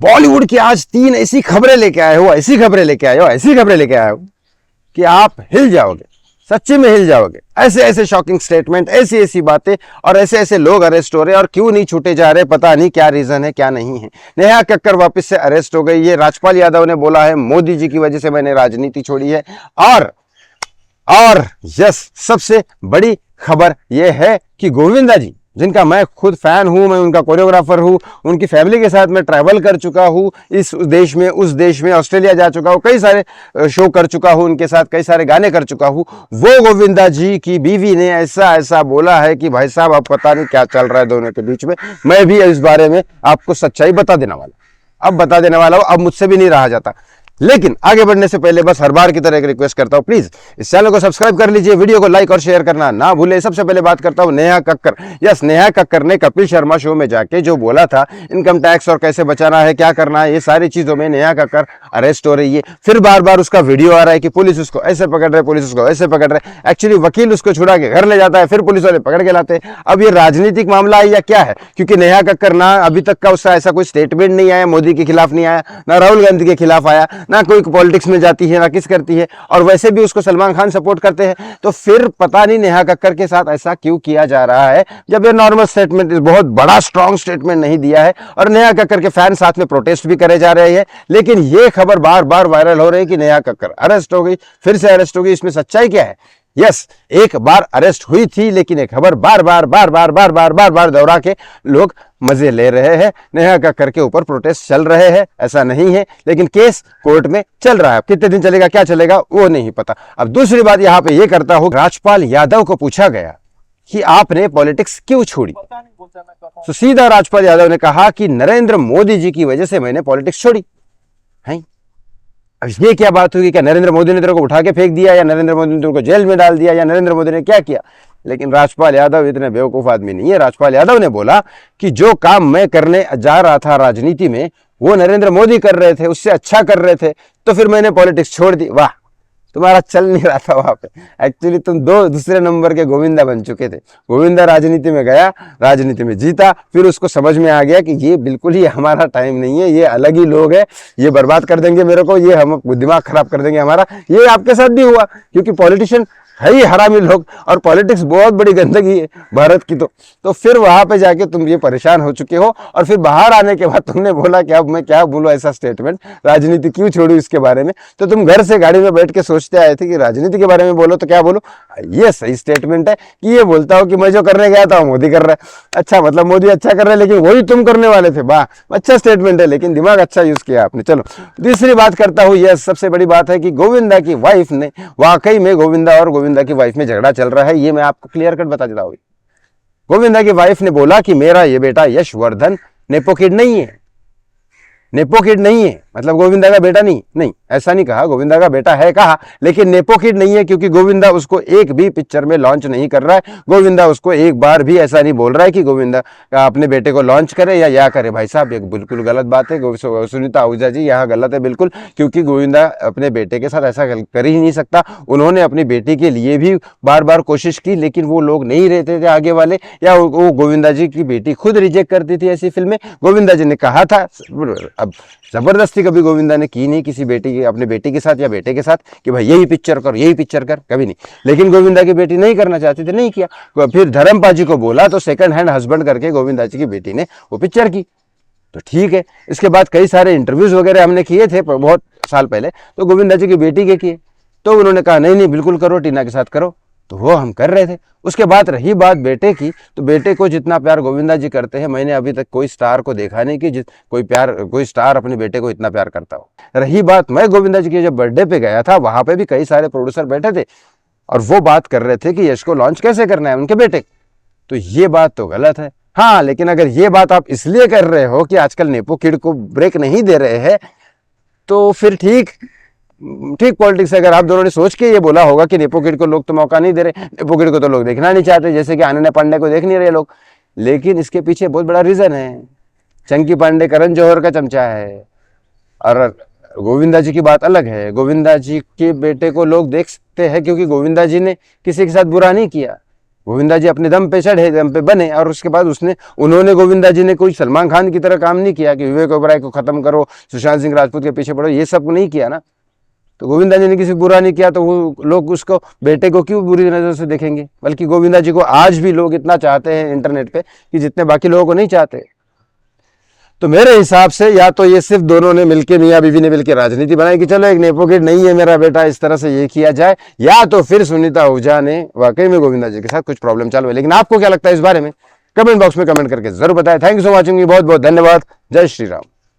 बॉलीवुड की आज 3 ऐसी खबरें लेके आए हो, ऐसी खबरें लेके आए हो, ऐसी खबरें लेके आए हो कि आप हिल जाओगे, सच्ची में हिल जाओगे। ऐसे ऐसे शॉकिंग स्टेटमेंट, ऐसी ऐसी बातें और ऐसे ऐसे लोग अरेस्ट हो रहे हैं और क्यों नहीं छूटे जा रहे, पता नहीं क्या रीजन है, क्या नहीं है। नेहा कक्कर वापस से अरेस्ट हो गई। ये राजपाल यादव ने बोला है मोदी जी की वजह से मैंने राजनीति छोड़ी है। और यस, सबसे बड़ी खबर यह है कि गोविंदा जी, जिनका मैं खुद फैन हूं, मैं उनका कोरियोग्राफर हूं, उनकी फैमिली के साथ मैं ट्रैवल कर चुका हूं, इस देश में उस देश में, ऑस्ट्रेलिया जा चुका हूं, कई सारे शो कर चुका हूं उनके साथ, कई सारे गाने कर चुका हूं। वो गोविंदा जी की बीवी ने ऐसा ऐसा बोला है कि भाई साहब अब पता नहीं क्या चल रहा है दोनों के बीच में। मैं भी इस बारे में आपको सच्चाई बता देने वाला, अब बता देने वाला हूं, अब मुझसे भी नहीं रहा जाता। लेकिन आगे बढ़ने से पहले बस हर बार की तरह एक रिक्वेस्ट करता हूं, प्लीज इस चैनल को सब्सक्राइब कर लीजिए, वीडियो को लाइक और शेयर करना ना भूले। सबसे पहले बात करता हूं नेहा कक्कर। यस, नेहा कक्कर ने कपिल शर्मा शो में जाके जो बोला था इनकम टैक्स और कैसे बचाना है, क्या करना है, ये सारी चीजों में नेहा कक्कर अरेस्ट हो रही है। फिर बार बार उसका वीडियो आ रहा है कि पुलिस उसको ऐसे पकड़ रहे, पुलिस उसको ऐसे पकड़ रहे। एक्चुअली वकील उसको छुड़ा के घर ले जाता है, फिर पुलिस वाले पकड़ के लाते हैं। अब ये राजनीतिक मामला है या क्या है? क्योंकि नेहा कक्कर ना अभी तक का उसका ऐसा कोई स्टेटमेंट नहीं आया, मोदी के खिलाफ नहीं आया, ना राहुल गांधी के खिलाफ आया, ना कोई पॉलिटिक्स में जाती है, ना किस करती है, और वैसे भी उसको सलमान खान सपोर्ट करते हैं। तो फिर पता नहीं नेहा कक्कर के साथ ऐसा क्यों किया जा रहा है, जब ये नॉर्मल स्टेटमेंट, बहुत बड़ा स्ट्रॉन्ग स्टेटमेंट नहीं दिया है। और नेहा कक्कर के फैन साथ में प्रोटेस्ट भी करे जा रहे हैं। लेकिन ये खबर बार बार वायरल हो रही है कि नेहा कक्कर अरेस्ट हो गई, फिर से अरेस्ट हो गई। इसमें सच्चाई क्या है? यस, एक बार अरेस्ट हुई थी, लेकिन एक खबर बार बार दोहरा के लोग मजे ले रहे हैं। नेहा कक्कर के ऊपर प्रोटेस्ट चल रहे हैं, ऐसा नहीं है, लेकिन केस कोर्ट में चल रहा है। कितने दिन चलेगा, क्या चलेगा, वो नहीं पता। अब दूसरी बात यहां पे ये करता हूं, राजपाल यादव को पूछा गया कि आपने पॉलिटिक्स क्यों छोड़ी, तो सीधा राजपाल यादव ने कहा कि नरेंद्र मोदी जी की वजह से मैंने पॉलिटिक्स छोड़ी है। अब ये क्या बात हुई? क्या नरेंद्र मोदी ने तेरे को उठा के फेंक दिया, या नरेंद्र मोदी ने तेरे को जेल में डाल दिया, या नरेंद्र मोदी ने क्या किया? लेकिन राजपाल यादव इतने बेवकूफ आदमी नहीं है। राजपाल यादव ने बोला कि जो काम मैं करने जा रहा था राजनीति में, वो नरेंद्र मोदी कर रहे थे, उससे अच्छा कर रहे थे, तो फिर मैंने पॉलिटिक्स छोड़ दी। वाह, तुम्हारा चल नहीं रहा था वहां पे। एक्चुअली तुम दूसरे नंबर के गोविंदा बन चुके थे। गोविंदा राजनीति में गया, राजनीति में जीता, फिर उसको समझ में आ गया कि ये बिल्कुल ही हमारा टाइम नहीं है, ये अलग ही लोग हैं, ये बर्बाद कर देंगे मेरे को, ये हम दिमाग खराब कर देंगे हमारा। ये आपके साथ भी हुआ, क्योंकि पॉलिटिशियन है ही हरामी लोग, और पॉलिटिक्स बहुत बड़ी गंदगी है भारत की। तो फिर वहां पे जाके तुम ये परेशान हो चुके हो, और फिर बाहर आने के बाद तुमने बोला कि अब मैं क्या बोलूं, ऐसा स्टेटमेंट, राजनीति क्यों छोड़ी इसके बारे में। तो तुम घर से गाड़ी में बैठ के सोचते आए थे कि राजनीति के बारे में बोलो, तो क्या बोलो? ये सही स्टेटमेंट है कि ये बोलता हो कि मैं जो करने गया था मोदी कर रहा है। अच्छा, मतलब मोदी अच्छा कर रहे हैं, लेकिन वही तुम करने वाले थे। वाह, अच्छा स्टेटमेंट है, लेकिन दिमाग अच्छा यूज किया आपने। चलो तीसरी बात करता हूं। यह सबसे बड़ी बात है कि गोविंदा की वाइफ ने, वाकई में गोविंदा और गोविंदा की वाइफ में झगड़ा चल रहा है। ये मैं आपको क्लियर कट बता देता हूं। गोविंदा की वाइफ ने बोला कि मेरा ये बेटा यशवर्धन नेपो किड नहीं है। नेपो किड नहीं है मतलब गोविंदा का बेटा नहीं, ऐसा नहीं कहा। गोविंदा का बेटा है कहा, लेकिन नेपो किड नहीं है, क्योंकि गोविंदा उसको एक भी पिक्चर में लॉन्च नहीं कर रहा है। गोविंदा उसको एक बार भी ऐसा नहीं बोल रहा है कि गोविंदा अपने बेटे को लॉन्च करे या करे। भाई साहब, ये बिल्कुल गलत बात है। सुनीता आहूजा जी, यहाँ गलत है बिल्कुल, क्योंकि गोविंदा अपने बेटे के साथ ऐसा कर ही नहीं सकता। उन्होंने अपनी बेटी के लिए भी बार बार कोशिश की, लेकिन वो लोग नहीं रहते थे आगे वाले, या वो गोविंदा जी की बेटी खुद रिजेक्ट करती थी ऐसी फिल्में। गोविंदा जी ने कहा था, अब जबरदस्ती कभी गोविंदा ने की नहीं किसी बेटी की, अपने बेटी के साथ या बेटे के साथ, कि भाई यही पिक्चर कर, यही पिक्चर कर, कभी नहीं। लेकिन गोविंदा की बेटी नहीं करना चाहती थी, नहीं किया। फिर धर्मपा जी को बोला, तो सेकंड हैंड हस्बैंड करके गोविंदा जी की बेटी ने वो पिक्चर की, तो ठीक है। इसके बाद कई सारे इंटरव्यूज वगैरह हमने किए थे बहुत साल पहले, तो गोविंदा जी की बेटी के किए, तो उन्होंने कहा नहीं बिल्कुल करो, टीना के साथ करो, तो वो हम कर रहे थे। उसके बाद रही बात बेटे की, तो बेटे को जितना प्यार गोविंदा जी करते हैं, मैंने अभी तक कोई स्टार को देखा नहीं कि कोई स्टार अपने बेटे को इतना प्यार करता हो। रही बात, मैं गोविंदा जी के जब बर्थडे पे गया था, वहां पे भी कई सारे प्रोड्यूसर बैठे थे, और वो बात कर रहे थे कि यश को लॉन्च कैसे करना है उनके बेटे। तो ये बात तो गलत है। हाँ, लेकिन अगर ये बात आप इसलिए कर रहे हो कि आजकल नेपो किड को ब्रेक नहीं दे रहे हैं, तो फिर ठीक पॉलिटिक्स है। अगर आप दोनों ने सोच के ये बोला होगा कि नेपो किड को लोग तो मौका नहीं दे रहे, नेपो किड को तो लोग देखना नहीं चाहते, जैसे कि आनन्या पांडे को देख नहीं रहे लोग, लेकिन इसके पीछे बहुत बड़ा रीजन है। चंकी पांडे करण जौहर का चमचा है, और गोविंदा जी की बात अलग है। गोविंदा जी के बेटे को लोग देख सकते हैं क्योंकि गोविंदा जी ने किसी के साथ बुरा नहीं किया। गोविंदा जी अपने दम पे चढ़े, दम पे बने, और उसके बाद उन्होंने गोविंदा जी ने कोई सलमान खान की तरह काम नहीं किया कि विवेक ओबराय को खत्म करो, सुशांत सिंह राजपूत के पीछे पड़ो, ये सब नहीं किया ना। तो गोविंदा जी ने किसी बुरा नहीं किया तो वो लोग उसको, बेटे को क्यों बुरी नजर से देखेंगे? बल्कि गोविंदा जी को आज भी लोग इतना चाहते हैं इंटरनेट पे कि जितने बाकी लोगों को नहीं चाहते। तो मेरे हिसाब से या तो ये सिर्फ दोनों ने मिलकर, मियां बीवी ने मिलकर राजनीति बनाई कि चलो एक नेपोकिड नहीं है मेरा बेटा, इस तरह से ये किया जाए, या तो फिर सुनीता ओझा ने वाकई में गोविंदा जी के साथ कुछ प्रॉब्लम चालू है। लेकिन आपको क्या लगता है इस बारे में? कमेंट बॉक्स में कमेंट करके जरूर बताएं। थैंक यू सो मच, बहुत बहुत धन्यवाद। जय श्री राम।